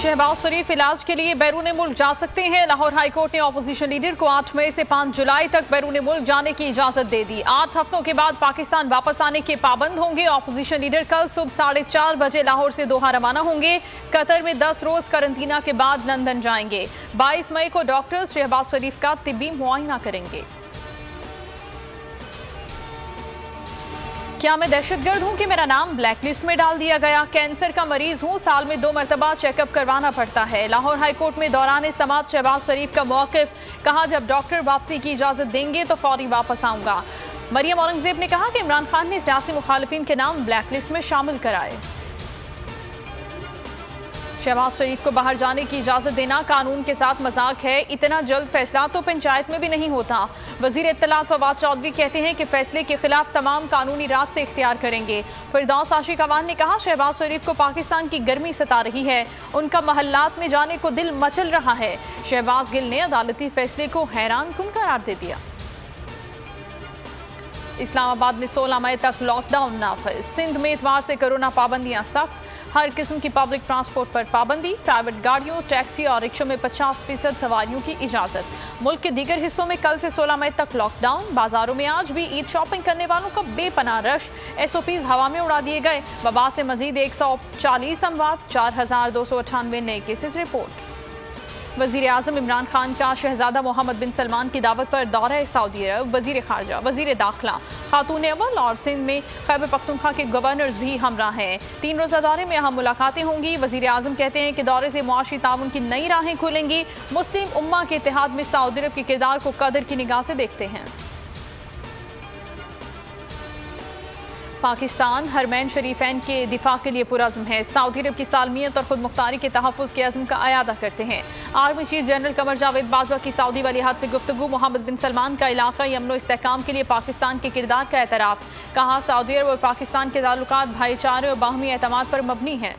शहबाज शरीफ इलाज के लिए बैरून मुल्क जा सकते हैं। लाहौर हाई कोर्ट ने अपोजिशन लीडर को 8 मई से 5 जुलाई तक बैरून मुल्क जाने की इजाजत दे दी। 8 हफ्तों के बाद पाकिस्तान वापस आने के पाबंद होंगे। अपोजिशन लीडर कल सुबह 4:30 बजे लाहौर से दोहा रवाना होंगे। कतर में 10 रोज करंतना के बाद लंदन जाएंगे। 22 मई को डॉक्टर्स शहबाज शरीफ का तिब्बी मुआयना करेंगे। क्या मैं दहशतगर्द हूं कि मेरा नाम ब्लैक लिस्ट में डाल दिया गया? कैंसर का मरीज हूं, साल में 2 मरतबा चेकअप करवाना पड़ता है। लाहौर हाई कोर्ट में दौरान समाअत शहबाज शरीफ का मौक़िफ़, कहा जब डॉक्टर वापसी की इजाजत देंगे तो फौरी वापस आऊंगा। मरियम औरंगजेब ने कहा कि इमरान खान ने सियासी मुखालिफिन के नाम ब्लैक लिस्ट में शामिल कराए। शहबाज शरीफ को बाहर जाने की इजाजत देना कानून के साथ मजाक है। इतना जल्द फैसला तो पंचायत में भी नहीं होता। वजीर इत्तलात फवाद चौधरी कहते हैं कि फैसले के खिलाफ तमाम कानूनी रास्ते इख्तियार करेंगे। फिरदौस आशिक अवान ने कहा शहबाज शरीफ को पाकिस्तान की गर्मी सता रही है, उनका महल्लात में जाने को दिल मचल रहा है। शहबाज गिल ने अदालती फैसले को हैरान कुन करार दे दिया। इस्लामाबाद में 16 मई तक लॉकडाउन नाफिज। सिंध में इतवार से कोरोना पाबंदियां सख्त। हर किस्म की पब्लिक ट्रांसपोर्ट पर पाबंदी। प्राइवेट गाड़ियों, टैक्सी और रिक्शों में 50% सवारियों की इजाजत। मुल्क के दीगर हिस्सों में कल से 16 मई तक लॉकडाउन। बाजारों में आज भी ईद शॉपिंग करने वालों का बेपनाह रश। SOPs हवा में उड़ा दिए गए। वबा से मजीद 140 अमवात, 4298 नए केसेस रिपोर्ट। वजीर आजम इमरान खान का शहजादा मोहम्मद बिन सलमान की दावत पर दौरा सऊदी अरब। वजीर खारजा, वजीर दाखिला, खातून अव्वल और सिंध में खैबर पख्तूनख्वा के गवर्नर भी हमरा हैं। 3 रोज़ा दौरे में अहम मुलाकातें होंगी। वजीर आजम कहते हैं कि दौरे से मुआशी ताउन की नई राहें खुलेंगी। मुस्लिम उम्मा के इत्तेहाद में सऊदी अरब के किरदार को कदर की निगाह से देखते हैं। पाकिस्तान हरमैन शरीफैन के दिफा के लिए पुरज़्म है। सऊदी अरब की सालमियत और खुद मुख्तारी के तहफ़्फ़ुज़ के अज़्म का अयादा करते हैं। Army chief general Qamar Javed Bajwa की सऊदी वलीअहद से गुफ्तगू। मोहम्मद बिन सलमान का इलाक़ाई अमन व इस्तेहकाम के लिए पाकिस्तान के किरदार का एतराफ़। कहा सऊदी अरब और पाकिस्तान के ताल्लुकात भाईचारे और बाहमी एतमाद पर मबनी हैं।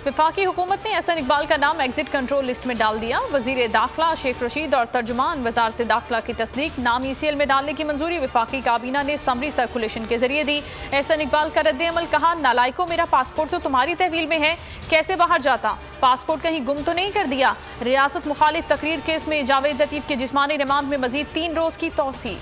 वफाकी हुकूमत ने एहसन इकबाल का नाम एग्जिट कंट्रोल लिस्ट में डाल दिया। वजीर दाखिला शेख रशीद और तर्जुमान वजारत दाखिला की तस्दीक। नाम ECL में डालने की मंजूरी वफाकी काबीना ने समरी सर्कुलेशन के जरिए दी। एहसन इकबाल का रद्द अमल, कहा नालायकों मेरा पासपोर्ट तो तुम्हारी तहवील में है, कैसे बाहर जाता? पासपोर्ट कहीं गुम तो नहीं कर दिया? रियासत मुखालिफ तकरीर केस में जावेद लतीफ के जिस्मानी रिमांड में मजीद 3 रोज की तौसी।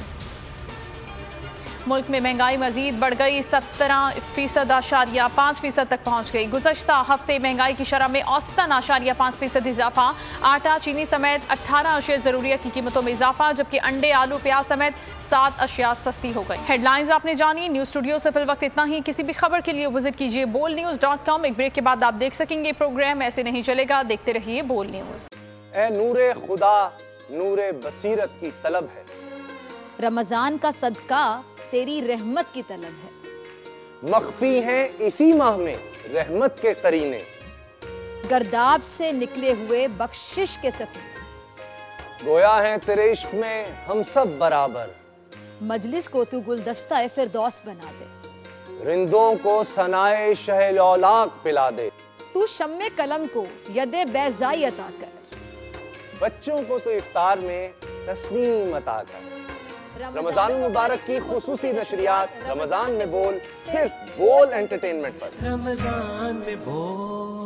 मुल्क में महंगाई मजीद बढ़ गई, 17.5% तक पहुंच गई। गुज़श्ता हफ्ते महंगाई की शरह में औसतन 8.5% इजाफा। आटा, चीनी समेत 18 अशिया ज़रूरियत की कीमतों में इजाफा, जबकि अंडे, आलू, प्याज समेत 7 अशिया सस्ती हो गई। हेडलाइंस आपने जानी। न्यूज़ स्टूडियो से फिल वक्त इतना ही। किसी भी खबर के लिए विजिट कीजिए bolnews.com। एक ब्रेक के बाद आप देख सकेंगे प्रोग्राम ऐसे नहीं चलेगा। देखते रहिए बोल न्यूज़। ए नूरे खुदा, नूरे बसीरत की तलब है। रमजान का सदका तेरी रहमत की तलब है। मख्फी हैं इसी माह में रहमत के करीने। गर्दाब से निकले हुए बख्शिश के सफीने। गोया है तेरे इश्क में हम सब बराबर। मजलिस को तू गुलदस्ता फिरदौस बना दे। रिंदों को सनाए शहलौलाक पिला दे। तू शम्मे कलम को यदे बैज़ाई अता कर। बच्चों को तो इफ्तार में तस्नीम अता कर। रमजान मुबारक की खुसूसी नशरियात रमजान में बोल, सिर्फ बोल एंटरटेनमेंट पर। रमजान में बोल।